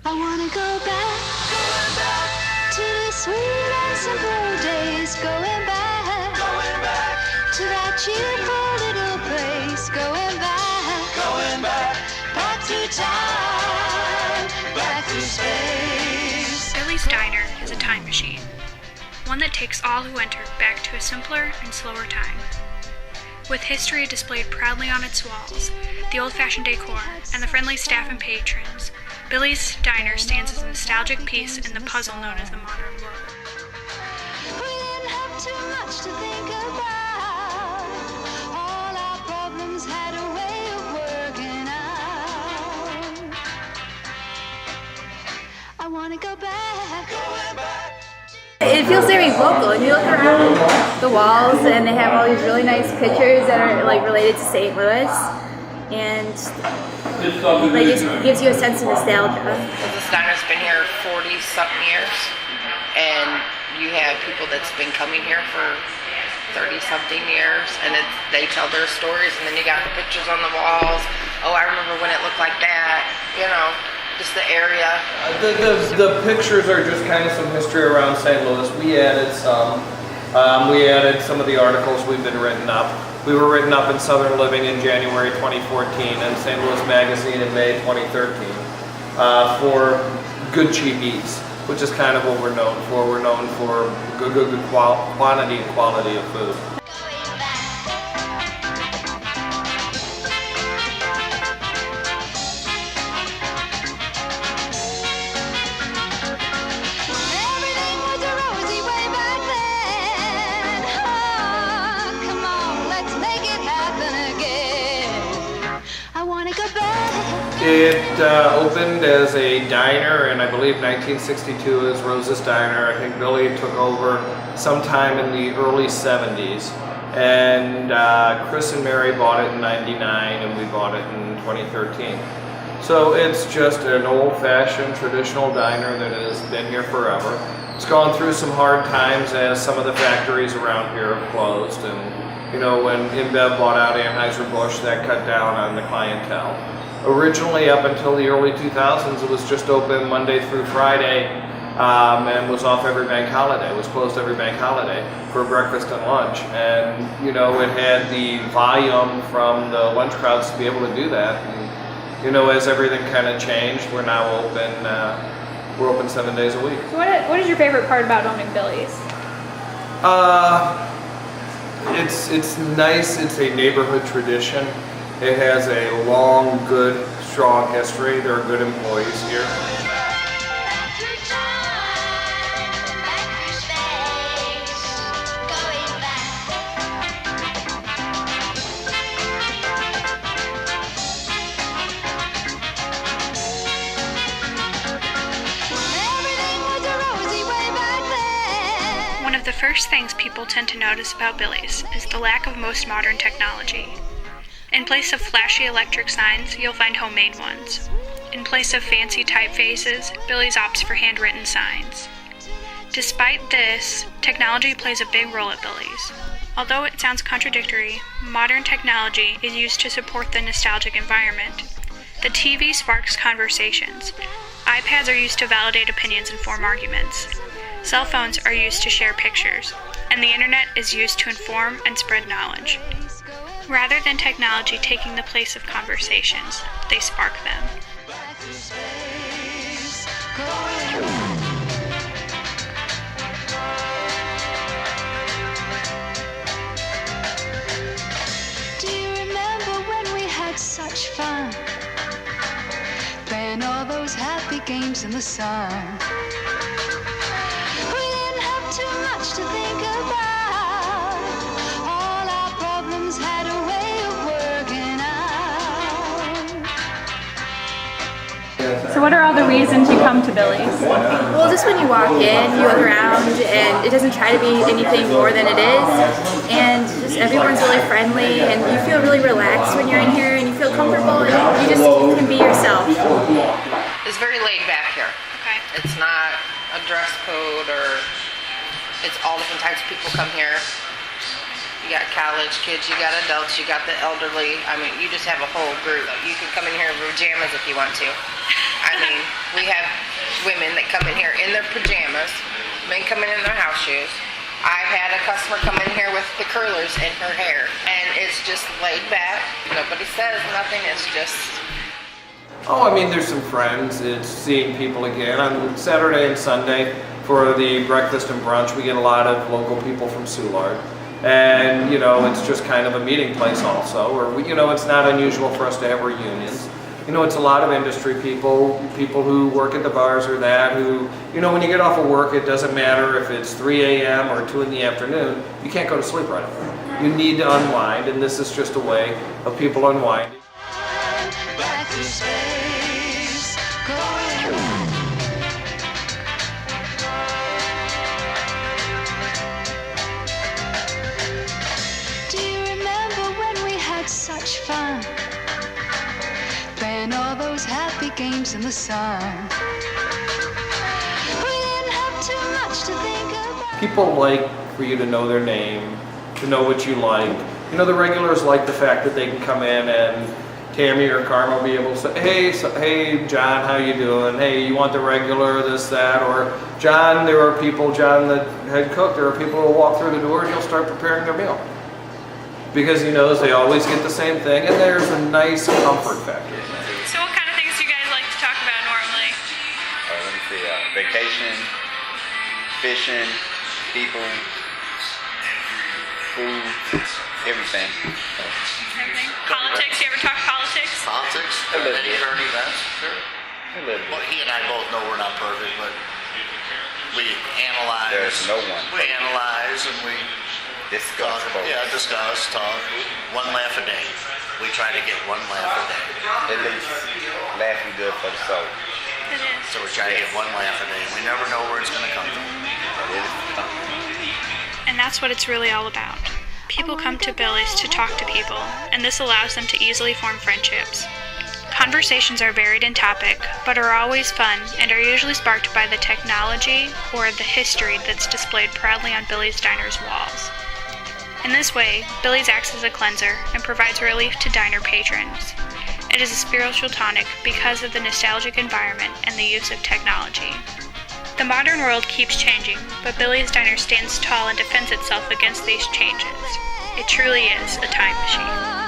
I wanna go back to the sweet and simple days. Going back to that cheerful little place. Going back to time, back to space. Billie's Diner is a time machine, one that takes all who enter back to a simpler and slower time. With history displayed proudly on its walls, the old-fashioned decor, and the friendly staff and patrons, Billie's Diner stands as a nostalgic piece in the puzzle known as the modern world. We didn't have too much to think about. All our problems had a way of working out. I wanna go back. It feels very local, and you look around the walls and they have all these really nice pictures that are like related to St. Louis, and like it gives you a sense of nostalgia. This diner's been here 40-something years, and you have people that's been coming here for 30-something years, and they tell their stories, and then you got the pictures on the walls. Oh, I remember when it looked like that, you know. Just the area. The pictures are just kind of some history around St. Louis. We added some. We added some of the articles we've been written up. We were written up in Southern Living in January 2014 and St. Louis Magazine in May 2013 for good cheap eats, which is kind of what we're known for. We're known for good quantity and quality of food. It opened as a diner, and I believe 1962 is Rose's Diner. I think Billie took over sometime in the early 70s, and Chris and Mary bought it in '99, and we bought it in 2013. So it's just an old-fashioned traditional diner that has been here forever. It's gone through some hard times as some of the factories around here have closed, and you know, when InBev bought out Anheuser-Busch, that cut down on the clientele. Originally, up until the early 2000s, it was just open Monday through Friday and was off every bank holiday. It was closed every bank holiday for breakfast and lunch. And, you know, it had the volume from the lunch crowds to be able to do that. And, you know, as everything kind of changed, we're now open, we're open 7 days a week. So what is your favorite part about owning Billie's? It's nice. It's a neighborhood tradition. It has a long, good, strong history. There are good employees here. One of the first things people tend to notice about Billie's is the lack of most modern technology. In place of flashy electric signs, you'll find homemade ones. In place of fancy typefaces, Billie's opts for handwritten signs. Despite this, technology plays a big role at Billie's. Although it sounds contradictory, modern technology is used to support the nostalgic environment. The TV sparks conversations. iPads are used to validate opinions and form arguments. Cell phones are used to share pictures. And the internet is used to inform and spread knowledge. Rather than technology taking the place of conversations, they spark them. Do you remember when we had such fun? Playing all those happy games in the sun. We didn't have too much to think about. Had a way of working out. So what are all the reasons you come to Billie's? Well, just when you walk in, you look around, and it doesn't try to be anything more than it is. And just everyone's really friendly, and you feel really relaxed when you're in here, and you feel comfortable, and you just can be yourself. It's very laid back here. Okay. It's not a dress code, or it's all different types of people come here. You got college kids, you got adults, you got the elderly. I mean, you just have a whole group. You can come in here in pajamas if you want to. I mean, we have women that come in here in their pajamas, men come in their house shoes. I've had a customer come in here with the curlers in her hair, and it's just laid back. Nobody says nothing. It's just... Oh, I mean, there's some friends. It's seeing people again. On Saturday and Sunday for the breakfast and brunch, we get a lot of local people from Soulard. And, it's just kind of a meeting place also. Or, it's not unusual for us to have reunions. It's a lot of industry people who work at the bars or that, who, when you get off of work, it doesn't matter if it's 3 a.m. or 2 in the afternoon, you can't go to sleep right away. You need to unwind, and this is just a way of people unwinding. Back to space, going. Do you remember when we had such fun? Playing all those happy games in the sun. We didn't have too much to think about. People like for you to know their name, to know what you like. The regulars like the fact that they can come in and Tammy or Carmen will be able to say, hey, John, how you doing? Hey, you want the regular, this, that? Or, John, John, the head cook, there are people who walk through the door and you'll start preparing their meal. Because he knows they always get the same thing, and there's a nice comfort factor. So what kind of things do you guys like to talk about normally? Let me see, vacation, fishing, people, food, everything. Everything? Politics? You ever talk politics? Politics, A little any bit. current events, sure. A little Well, bit. he and I both know we're not perfect, but we analyze. There's no one We perfect. analyze and we Discuss talk. both. Yeah, discuss, talk. One laugh a day. We try to get one laugh a day. At least laughing good for the soul. It is. So we try to get one laugh a day. We never know where it's going to come from. And that's what it's really all about. People come to Billy's to talk to people, and this allows them to easily form friendships. Conversations are varied in topic, but are always fun and are usually sparked by the technology or the history that's displayed proudly on Billy's Diner's walls. In this way, Billy's acts as a cleanser and provides relief to diner patrons. It is a spiritual tonic because of the nostalgic environment and the use of technology. The modern world keeps changing, but Billy's Diner stands tall and defends itself against these changes. It truly is a time machine.